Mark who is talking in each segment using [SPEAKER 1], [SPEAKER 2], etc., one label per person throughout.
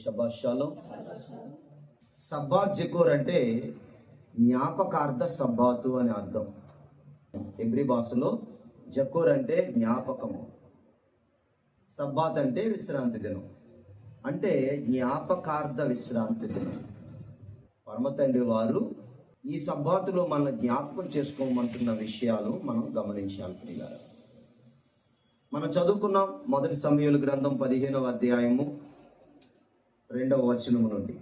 [SPEAKER 1] షబాష్ shalom. Sabbath జకోర్ అంటే జ్ఞాపకార్థ సబ్బాతు అని అర్థం. హెబ్రీ భాషలో జకోర్ అంటే జ్ఞాపకము, సబ్బాత్ అంటే విశ్రాంతి దినం, అంటే జ్ఞాపకార్థ విశ్రాంతి దినం. పరమ తండ్రి వారు ఈ సబ్బాతులో మన జ్ఞాపకం చేసుకోమంటున్న విషయాలు మనం గమనించాలి ప్రియులారా. మనం చదువుకున్నాం మొదటి సమూయేలు గ్రంథం 15వ అధ్యాయము 2వ వచనము నుండి.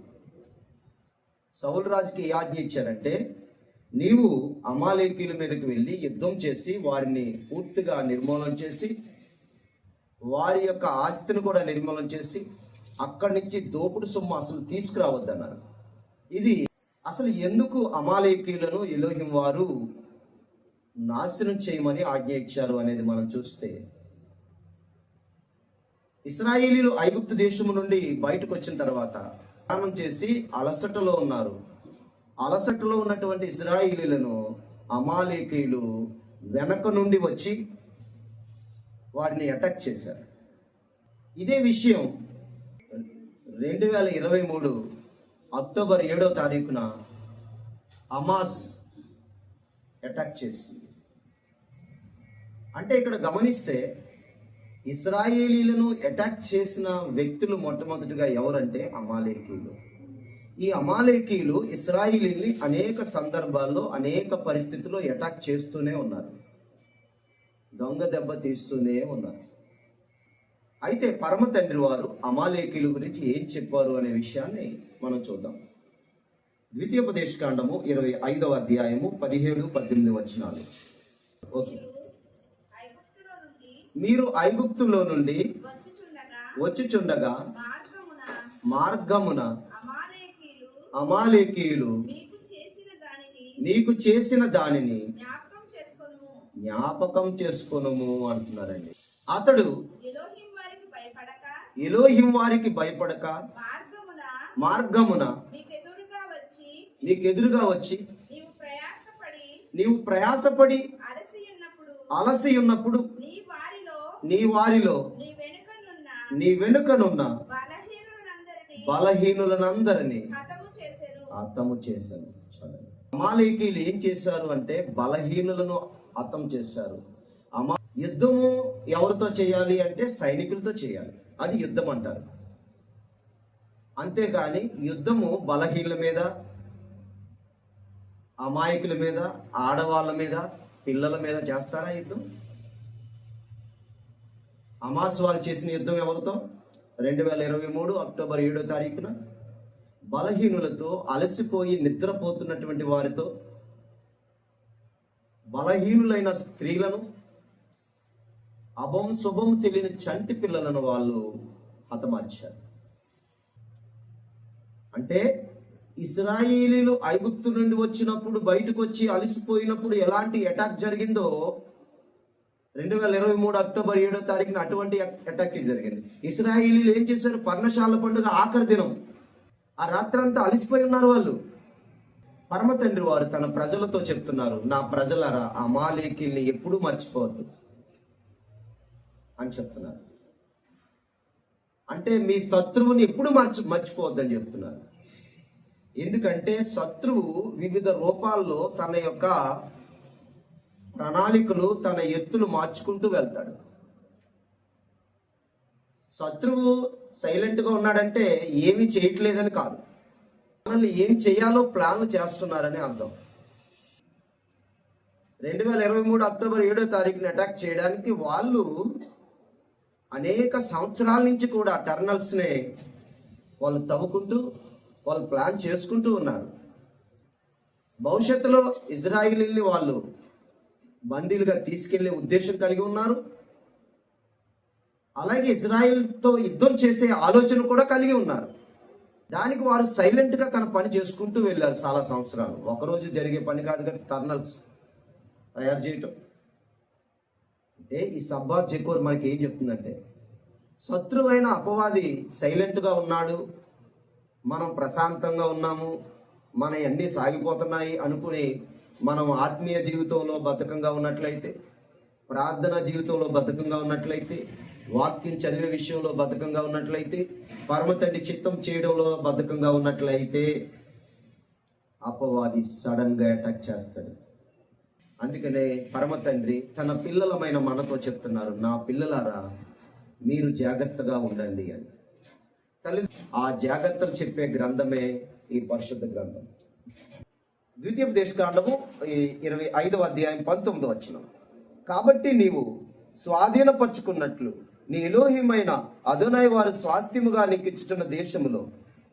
[SPEAKER 1] సౌలు రాజుకి ఏ ఆజ్ఞ ఇచ్చారంటే, నీవు అమాలేకీయుల మీదకి వెళ్ళి యుద్ధం చేసి వారిని పూర్తిగా నిర్మూలన చేసి వారి యొక్క ఆస్తిని కూడా నిర్మూలన చేసి అక్కడి నుంచి దోపుడు సొమ్ము అసలు తీసుకురావద్దన్నారు. ఇది అసలు ఎందుకు అమాలేకీయులను ఎలోహిం వారు నాశనం చేయమని ఆజ్ఞ ఇచ్చారు అనేది మనం చూస్తే, ఇశ్రాయేలీలు ఐగుప్తు దేశము నుండి బయటకు వచ్చిన తర్వాత ప్రయాణం చేసి అలసటలో ఉన్నారు. అలసటలో ఉన్నటువంటి ఇశ్రాయేలీలను అమాలేకీయులు వెనక నుండి వచ్చి వారిని అటాక్ చేశారు. ఇదే విషయం 2023 అక్టోబర్ 7వ తారీఖున హమాస్ అటాక్ చేసింది. అంటే ఇక్కడ గమనిస్తే ఇశ్రాయేలీలను అటాక్ చేసిన వ్యక్తులు మొట్టమొదటిగా ఎవరంటే అమాలేకీయులు. ఈ అమాలేకీయులు ఇశ్రాయేలీని అనేక సందర్భాల్లో అనేక పరిస్థితుల్లో అటాక్ చేస్తూనే ఉన్నారు, దొంగ దెబ్బ తీస్తూనే ఉన్నారు. అయితే పరమ తండ్రి వారు అమాలేకీయుల గురించి ఏం చెప్పారు అనే విషయాన్ని మనం చూద్దాం. ద్వితీయోపదేశకాండము 25వ అధ్యాయము 17-18 వచనాలు. ఓకే. మీరు ఐగుప్తులో నుండి వచ్చుచుండగా మార్గమున అమాలేకీయులు నీకు చేసిన దానిని జ్ఞాపకం చేసుకొనుము అంటున్నారండి. అతడు ఎలోహిం వారికి భయపడక మార్గమున నీకెదురుగా వచ్చి నీవు ప్రయాసపడి అలసి ఉన్నప్పుడు నీ వారిలో నీ వెనుకనున్న బలహీనులనందరినీ హతము చేశాను. అమాలేకీయులు ఏం చేశారు అంటే బలహీనులను హతం చేశారు. యుద్ధము ఎవరితో చేయాలి అంటే సైనికులతో చేయాలి, అది యుద్ధం అంటారు. అంతేకాని యుద్ధము బలహీనుల మీద, అమాయకుల మీద, ఆడవాళ్ళ మీద, పిల్లల మీద చేస్తారా యుద్ధం? హమాస్ వాళ్ళు చేసిన యుద్ధం ఎవరితో? 2023 అక్టోబర్ 7వ తారీఖున బలహీనులతో, అలసిపోయి నిద్రపోతున్నటువంటి వారితో, బలహీనులైన స్త్రీలను, అభం శుభం తెలియని చంటి పిల్లలను వాళ్ళు హతమార్చారు. అంటే ఇశ్రాయేలీలు ఐగుప్తు నుండి వచ్చినప్పుడు, బయటకు వచ్చి అలసిపోయినప్పుడు ఎలాంటి అటాక్ జరిగిందో 2023 అక్టోబర్ 7వ తారీఖున అటువంటి అటాక్ జరిగింది. ఇశ్రాయేలీలు ఏం చేశారు? పర్ణశాల పండుగ ఆఖరి దినం, ఆ రాత్రంతా అలసిపోయి ఉన్నారు వాళ్ళు. పరమ తండ్రి వారు తన ప్రజలతో చెప్తున్నారు, నా ప్రజలారా అమాలేకీయుల్ని ఎప్పుడూ మర్చిపోవద్దు అని చెప్తున్నారు. అంటే మీ శత్రువుని ఎప్పుడు మర్చిపోవద్దని చెప్తున్నారు. ఎందుకంటే శత్రువు వివిధ రూపాల్లో తన యొక్క ప్రణాళికలు, తన ఎత్తులు మార్చుకుంటూ వెళ్తాడు. శత్రువు సైలెంట్గా ఉన్నాడంటే ఏమీ చేయట్లేదని కాదు, మనల్ని ఏం చేయాలో ప్లాన్లు చేస్తున్నారని అర్థం. 2023 అక్టోబర్ 7వ తారీఖున అటాక్ చేయడానికి వాళ్ళు అనేక సంవత్సరాల నుంచి కూడా టర్నల్స్నే వాళ్ళు తవ్వుకుంటూ వాళ్ళు ప్లాన్ చేసుకుంటూ ఉన్నారు. భవిష్యత్తులో ఇజ్రాయిలీని వాళ్ళు బందీలుగా తీసుకెళ్లే ఉద్దేశం కలిగి ఉన్నారు. అలాగే ఇజ్రాయిల్తో యుద్ధం చేసే ఆలోచన కూడా కలిగి ఉన్నారు. దానికి వారు సైలెంట్గా తన పని చేసుకుంటూ వెళ్ళారు చాలా సంవత్సరాలు. ఒకరోజు జరిగే పని కాదు కదా టర్నల్స్ తయారు చేయటం. అంటే ఈ సబ్బాత్ జకోర్ మనకి ఏం చెప్తుందంటే, శత్రువైన అపవాది సైలెంట్గా ఉన్నాడు, మనం ప్రశాంతంగా ఉన్నాము, మన అన్నీ సాగిపోతున్నాయి అనుకుని మనం ఆత్మీయ జీవితంలో బద్ధకంగా ఉన్నట్లయితే, ప్రార్థనా జీవితంలో బద్ధకంగా ఉన్నట్లయితే, వాక్యం చదివే విషయంలో బద్ధకంగా ఉన్నట్లయితే, పరమ తండ్రి చిత్తం చేయడంలో బద్ధకంగా ఉన్నట్లయితే అపవాది సడన్ గా అటాక్ చేస్తాడు. అందుకనే పరమ తండ్రి తన పిల్లలమైన మనతో చెప్తున్నారు, నా పిల్లలారా మీరు జాగ్రత్తగా ఉండండి అని. తల్లి ఆ జాగ్రత్తలు చెప్పే గ్రంథమే ఈ పరిశుద్ధ గ్రంథం. ద్వితీయోపదేశకాండము 25వ అధ్యాయం 19వ వచనం. కాబట్టి నీవు స్వాధీనపరుచుకున్నట్లు నీ ఎలోహిమైన అదోనై వారు స్వాస్థ్యముగా నీకిచ్చుచున్న దేశములో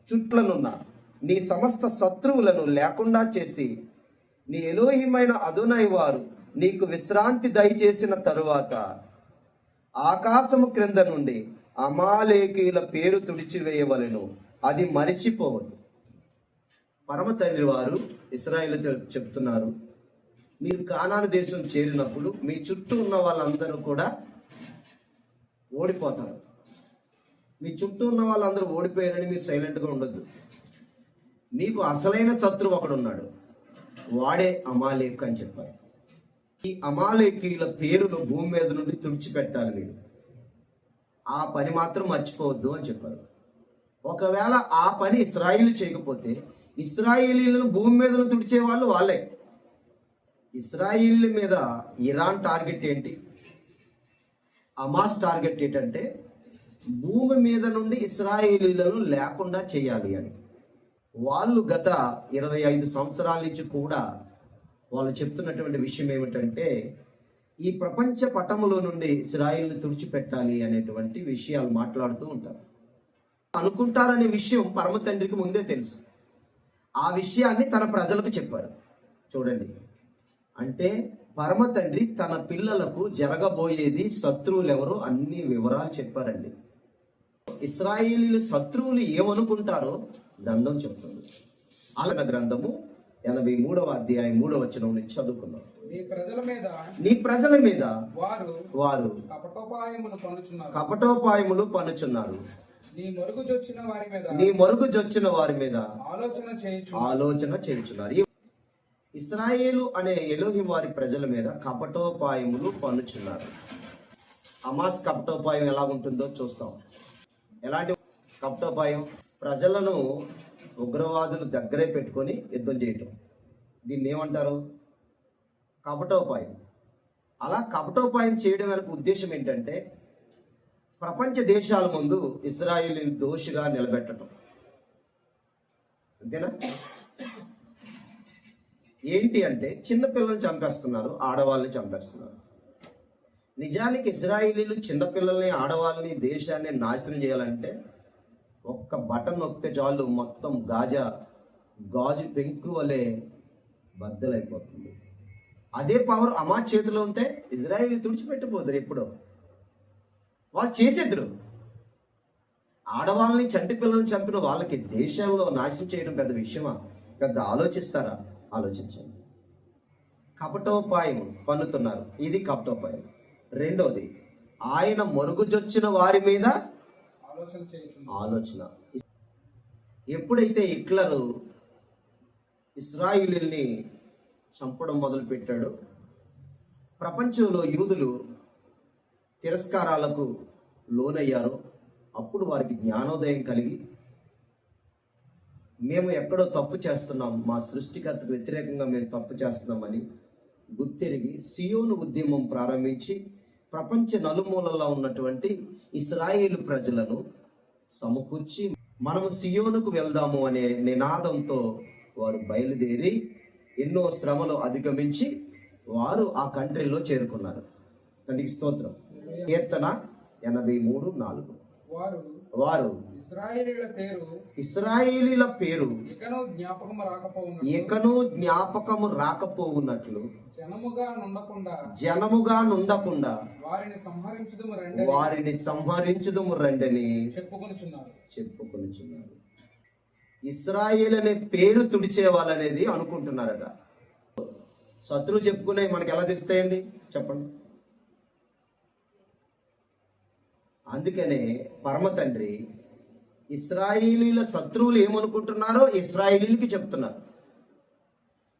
[SPEAKER 1] చుట్లనున్న నీ సమస్త శత్రువులను లేకుండా చేసి, నీ ఎలోహిమైన అదోనై వారు నీకు విశ్రాంతి దయచేసిన తరువాత ఆకాశము క్రింద నుండి అమాలేకీల పేరు తుడిచివేయవలెను, అది మరిచిపోవద్దు. పరమ తండ్రి వారు ఇశ్రాయేలుతో చెప్తున్నారు, మీరు కానాను దేశం చేరినప్పుడు మీ చుట్టూ ఉన్న వాళ్ళందరూ కూడా ఓడిపోతారు. మీ చుట్టూ ఉన్న వాళ్ళందరూ ఓడిపోయారని మీరు సైలెంట్గా ఉండొద్దు. మీకు అసలైన శత్రువు ఒకడు ఉన్నాడు, వాడే అమాలేక్ అని చెప్పారు. ఈ అమాలేకీల పేరును భూమి మీద నుండి తుడిచిపెట్టాలి మీరు. ఆ పని మాత్రం మర్చిపోవద్దు అని చెప్పారు. ఒకవేళ ఆ పని ఇశ్రాయేలు చేయకపోతే ఇశ్రాయేలీలను భూమి మీద తుడిచే వాళ్ళు వాళ్ళే. ఇశ్రాయేలీల మీద ఇరాన్ టార్గెట్ ఏంటి? హమాస్ టార్గెట్ ఏంటంటే భూమి మీద నుండి ఇశ్రాయేలీలను లేకుండా చేయాలి అని. వాళ్ళు గత 25 సంవత్సరాల నుంచి కూడా వాళ్ళు చెప్తున్నటువంటి విషయం ఏమిటంటే, ఈ ప్రపంచ పటములో నుండి ఇశ్రాయేలును తుడిచిపెట్టాలి అనేటువంటి విషయాలు మాట్లాడుతూ ఉంటారు. అనుకుంటారనే విషయం పరమ తండ్రికి ముందే తెలుసు. ఆ విషయాన్ని తన ప్రజలకు చెప్పారు. చూడండి, అంటే పరమ తండ్రి తన పిల్లలకు జరగబోయేది, శత్రువులు ఎవరో అన్ని వివరాలు చెప్పారండి. ఇశ్రాయేలీల శత్రువులు ఏమనుకుంటారో గ్రంథం చెప్తుంది. ఆలన గ్రంథము 83వ అధ్యాయం 3వ వచనం నుంచి చదువుకున్నాం. నీ ప్రజల మీద వారు కపటోపాయములు పన్నుచున్నారు, నీ మరుగుజొచ్చిన వారి మీద ఆలోచన చేయుచున్నారు. ఇశ్రాయేలు అనే ఎలోహిం వారి ప్రజల మీద కపటోపాయములు పన్నుచున్నారు. హమాస్ కపటోపాయం ఎలా ఉంటుందో చూస్తాం. ఎలాంటి కపటోపాయం? ప్రజలను ఉగ్రవాదులు దగ్గరే పెట్టుకొని యుద్ధం చేయటం. దీన్ని ఏమంటారు? కపటోపాయం. అలా కపటోపాయం చేయడం వెనక ఉద్దేశం ఏంటంటే, ప్రపంచ దేశాల ముందు ఇశ్రాయేలుని దోషిగా నిలబెట్టడం. అంతేనా? ఏంటి అంటే, చిన్నపిల్లల్ని చంపేస్తున్నారు, ఆడవాళ్ళని చంపేస్తున్నారు. నిజానికి ఇశ్రాయేలీలు చిన్నపిల్లల్ని, ఆడవాళ్ళని, దేశాన్ని నాశనం చేయాలంటే ఒక్క బటన్ నొక్కితే చాలు, మొత్తం గాజు పెంకు వలె బద్దలైపోతుంది. అదే పవర్ హమాస్ చేతిలో ఉంటే ఇజ్రాయేల్ తుడిచిపెట్టిపోతారు. ఎప్పుడో వాళ్ళు చేసేద్దరు. ఆడవాళ్ళని, చంటి పిల్లల్ని చంపిన వాళ్ళకి దేశంలో నాశనం చేయడం పెద్ద విషయమా? పెద్ద ఆలోచిస్తారా? ఆలోచించండి. కపటోపాయం పన్నుతున్నారు. ఇది కపటోపాయం. రెండోది, ఆయన మరుగుజొచ్చిన వారి మీద ఆలోచన. ఎప్పుడైతే హిట్లరు ఇశ్రాయేలుని చంపడం మొదలు పెట్టాడో, ప్రపంచంలో యూదులు తిరస్కారాలకు లోనయ్యారో, అప్పుడు వారికి జ్ఞానోదయం కలిగి, మేము ఎక్కడో తప్పు చేస్తున్నాం, మా సృష్టికర్తకు వ్యతిరేకంగా మేము తప్పు చేస్తున్నామని గుర్తెరిగి సియోను ఉద్యమం ప్రారంభించి ప్రపంచ నలుమూలల్లో ఉన్నటువంటి ఇశ్రాయేలు ప్రజలను సమకూర్చి మనము సియోనుకు వెళ్దాము అనే నినాదంతో వారు బయలుదేరి ఎన్నో శ్రమలు అధిగమించి వారు ఆ కంట్రీలో చేరుకున్నారు. తండ్రికి స్తోత్రం. కీర్తన 83:4. వారు ఇశ్రాయేలీల పేరు ఇకను జ్ఞాపకము రాకపోవునట్లు జనముగా నుండకుండా వారిని సంహరించుదుము రండని చెప్పుకొనుచున్నారు. ఇశ్రాయేల్ అనే పేరు తుడిచేవాళ్ళనేది అనుకుంటున్నారట. శత్రువు చెప్పుకునే మనకి ఎలా తెలుస్తాయండి? చెప్పండి. అందుకనే పరమ తండ్రి ఇశ్రాయేలీల శత్రువులు ఏమనుకుంటున్నారో ఇశ్రాయేలీలకి చెప్తున్నారు.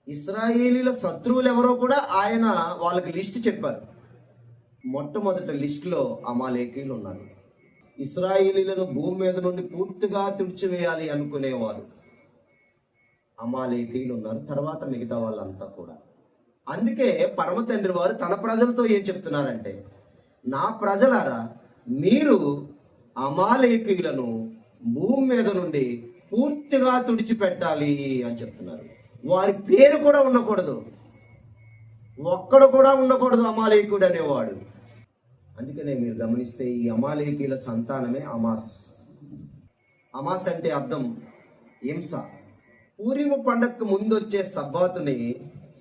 [SPEAKER 1] ఇశ్రాయేలీల శత్రువులు ఎవరో కూడా ఆయన వాళ్ళకి లిస్ట్ చెప్పారు. మొట్టమొదటి లిస్టులో అమాలేకీలు ఉన్నారు. ఇశ్రాయేలీలను భూమి మీద నుండి పూర్తిగా తుడిచివేయాలి అనుకునేవారు అమాలేకీలు ఉన్నారు. తర్వాత మిగతా వాళ్ళంతా కూడా. అందుకే పరమ తండ్రి వారు తన ప్రజలతో ఏం చెప్తున్నారంటే, నా ప్రజలారా, మీరు అమాలేకీయులను భూమి మీద నుండి పూర్తిగా తుడిచిపెట్టాలి అని చెప్తున్నారు. వారి పేరు కూడా ఉండకూడదు, ఒక్కడు కూడా ఉండకూడదు అమాలేకుడు అనేవాడు. అందుకనే మీరు గమనిస్తే ఈ అమాలేకీల సంతానమే అమాస్. అమాస్ అంటే అర్థం హింస. పూరిము పండగకు ముందు వచ్చే సబ్బాతుని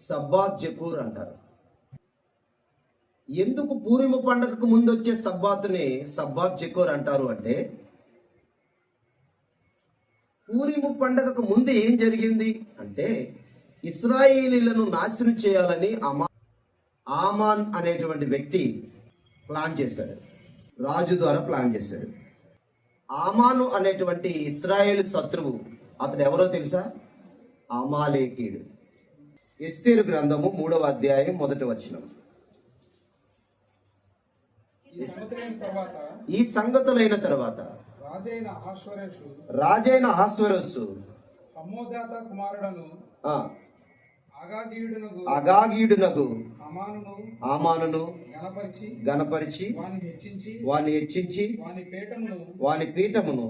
[SPEAKER 1] సబ్బాత్ జకూర్ అంటారు. ఎందుకు పూరిము పండగకు ముందు వచ్చే సబ్బాతుని సబ్బాత్ జకూర్ అంటారు అంటే, పూరిము పండగకు ముందు ఏం జరిగింది అంటే, ఇశ్రాయేలీలను నాశనం చేయాలని ఆమాన్ అనేటువంటి వ్యక్తి ప్లాన్ చేశాడు. రాజు ద్వారా ప్లాన్ చేశాడు. ఆమాను అనేటువంటి ఇశ్రాయేల్ శత్రువు, అతడు ఎవరో తెలుసా? అమాలేకీయుడు. ఎస్తేరు గ్రంథము 3వ అధ్యాయం 1వ వచనం. ఈ సంగతులైన తర్వాత రాజైన అహష్వేరోషు
[SPEAKER 2] కుమారుడను
[SPEAKER 1] అగాగీయుడునగు ఆమానును గణపరిచి వాని హెచ్చించి వాని పీఠమును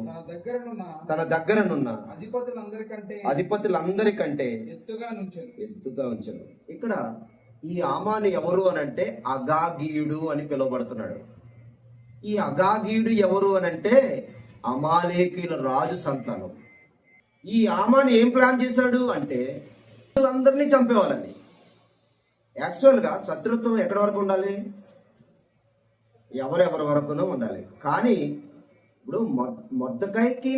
[SPEAKER 1] తన దగ్గరనున్న అధిపతులందరికంటే ఎత్తుగా ఉంచను. ఇక్కడ ఈ ఆమాను ఎవరు అనంటే అగాగీయుడు అని పిలువబడుతున్నాడు. ఈ అగాగీయుడు ఎవరు అనంటే అమాలేకీయుల రాజు సంతానం. ఈ ఆమాను ఏం ప్లాన్ చేశాడు అంటే, అందరినీ చంపేవాళ్ళని. యాక్చువల్గా శత్రుత్వం ఎక్కడి వరకు ఉండాలి? ఎవరెవరి వరకునో ఉండాలి. కానీ ఇప్పుడు మొర్దెకైకి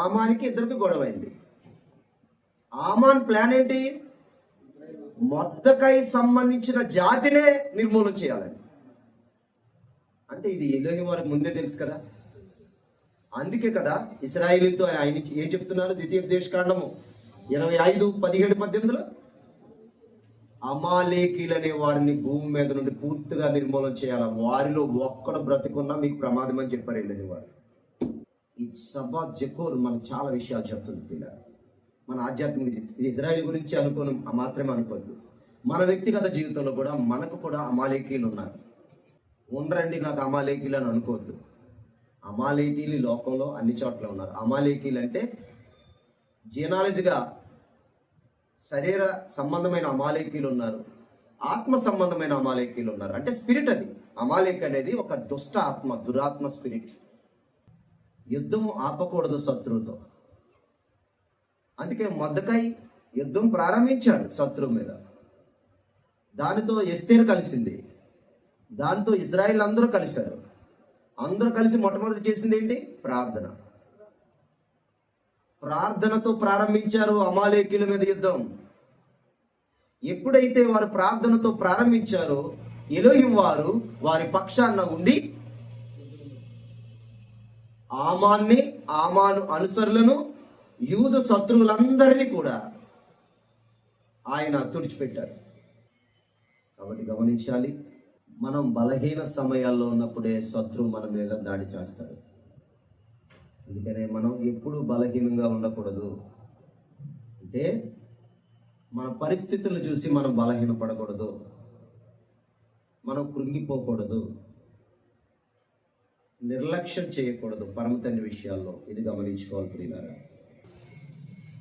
[SPEAKER 1] ఆమానికి ఇద్దరికి గొడవైంది. ఆమాన్ ప్లాన్ ఏంటి? మొర్దెకై సంబంధించిన జాతినే నిర్మూలన చేయాలని. అంటే ఇది ఎలోహిం వారికి ముందే తెలుసు కదా. అందుకే కదా ఇశ్రాయేలీలతో ఆయన ఏం చెప్తున్నారు? ద్వితీయోపదేశకాండము 25:17-18 అమాలేకీలు అనే వారిని భూమి మీద నుండి పూర్తిగా నిర్మూలన చేయాలి. వారిలో ఒక్కడు బ్రతికున్నా మీకు ప్రమాదం అని చెప్పారు వెళ్ళని వారు. ఈ సబ్బాత్ జకూర్ మనకు చాలా విషయాలు చెప్తుంది పిల్లలు. మన ఆధ్యాత్మిక ఇది ఇజ్రాయెల్ గురించి అనుకోను మాత్రమే అనుకోవద్దు. మన వ్యక్తిగత జీవితంలో కూడా మనకు కూడా అమాలేకీలు ఉన్నారు. ఉండరండి నాకు అమాలేకీలు అని అనుకోవద్దు. అమాలేకీలు లోకంలో అన్ని చోట్ల ఉన్నారు. అమాలేకీలు అంటే జీనాలజీగా శరీర సంబంధమైన అమాలేకీలు ఉన్నారు, ఆత్మ సంబంధమైన అమాలేకీలు ఉన్నారు. అంటే స్పిరిట్. అది అమాలేక్ అనేది ఒక దుష్ట ఆత్మ, దురాత్మ స్పిరిట్. యుద్ధం ఆపకూడదు శత్రువుతో. అందుకే మొర్దెకై యుద్ధం ప్రారంభించాడు శత్రువు మీద. దానితో ఎస్తేరు కలిసింది, దాంతో ఇజ్రాయిల్ అందరూ కలిశారు. అందరూ కలిసి మొట్టమొదటి చేసింది ఏంటి? ప్రార్థన. ప్రార్థనతో ప్రారంభించారు అమాలేకీల మీద యుద్ధం. ఎప్పుడైతే వారు ప్రార్థనతో ప్రారంభించారో ఎలోహిం వారు వారి పక్షాన ఉండి ఆమాను అనుసరులను, యూదు శత్రువులందరినీ కూడా ఆయన తుడిచిపెట్టారు. కాబట్టి గమనించాలి, మనం బలహీన సమయాల్లో ఉన్నప్పుడే శత్రువు మన మీద దాడి చేస్తాడు. అందుకనే మనం ఎప్పుడు బలహీనంగా ఉండకూడదు. అంటే మన పరిస్థితులను చూసి మనం బలహీనపడకూడదు, మనం కృంగిపోకూడదు, నిర్లక్ష్యం చేయకూడదు పరమ తండ్రి విషయాల్లో. ఇది గమనించుకోవాలి ప్రియులారా.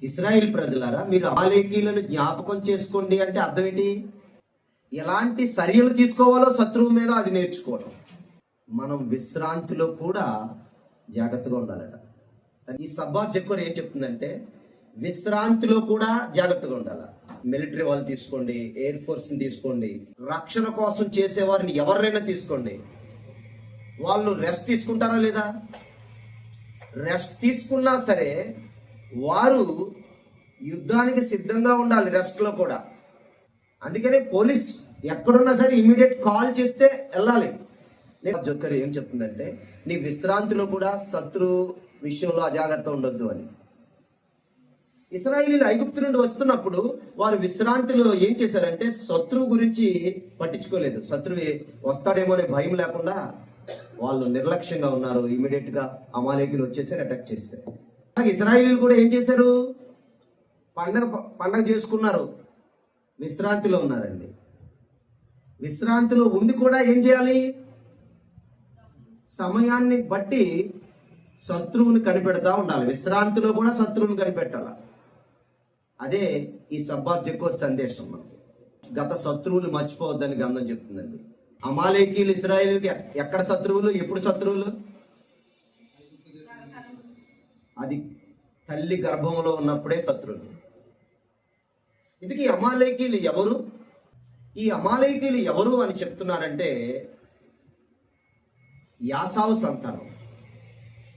[SPEAKER 1] ఇశ్రాయేల్ ప్రజలారా, మీరు అమాలేకీలను జ్ఞాపకం చేసుకోండి అంటే అర్థం ఏంటి? ఎలాంటి చర్యలు తీసుకోవాలో శత్రువు మీద అది నేర్చుకోవడం. మనం విశ్రాంతిలో కూడా జాగ్రత్తగా ఉండాలట. ఈ సబ్బాత్ జకూర్ ఏం చెప్తుందంటే, విశ్రాంతిలో కూడా జాగ్రత్తగా ఉండాలి. మిలిటరీ వాళ్ళు తీసుకోండి, ఎయిర్ ఫోర్స్ని తీసుకోండి, రక్షణ కోసం చేసేవారిని ఎవరైనా తీసుకోండి, వాళ్ళు రెస్ట్ తీసుకుంటారా లేదా? రెస్ట్ తీసుకున్నా సరే వారు యుద్ధానికి సిద్ధంగా ఉండాలి రెస్ట్లో కూడా. అందుకనే పోలీస్ ఎక్కడున్నా సరే ఇమీడియట్ కాల్ చేస్తే వెళ్ళాలి. జకూర్ ఏం చెప్తుందంటే, నీ విశ్రాంతిలో కూడా శత్రు విషయంలో అజాగ్రత్త ఉండొద్దు అని. ఇశ్రాయేలీయులు ఐగుప్తు నుండి వస్తున్నప్పుడు వారు విశ్రాంతిలో ఏం చేశారంటే శత్రువు గురించి పట్టించుకోలేదు. శత్రువు వస్తాడేమో అనే భయం లేకుండా వాళ్ళు నిర్లక్ష్యంగా ఉన్నారు. ఇమీడియట్ గా అమాలేకీయులు వచ్చేసారు, అటాక్ చేశారు. అలాగే ఇశ్రాయేలీయులు కూడా ఏం చేశారు? పండగ చేసుకున్నారు, విశ్రాంతిలో ఉన్నారండి. విశ్రాంతిలో ఉండి కూడా ఏం చేయాలి? సమయాన్ని బట్టి శత్రువుని కనిపెడతా ఉండాలి. విశ్రాంతిలో కూడా శత్రువుని కనిపెట్టాల. అదే ఈ సబ్బాత్ జకోర్ సందేశం. మనకి గత శత్రువులు మర్చిపోవద్దని గంధం చెప్తుందండి. అమాలేకీయులు ఇశ్రాయేలుకి ఎక్కడ శత్రువులు, ఎప్పుడు శత్రువులు? అది తల్లి గర్భంలో ఉన్నప్పుడే శత్రువులు. ఇది అమాలేకీయులు ఎవరు? ఈ అమాలేకీయులు ఎవరు అని చెప్తున్నారంటే యాసావు సంతానం.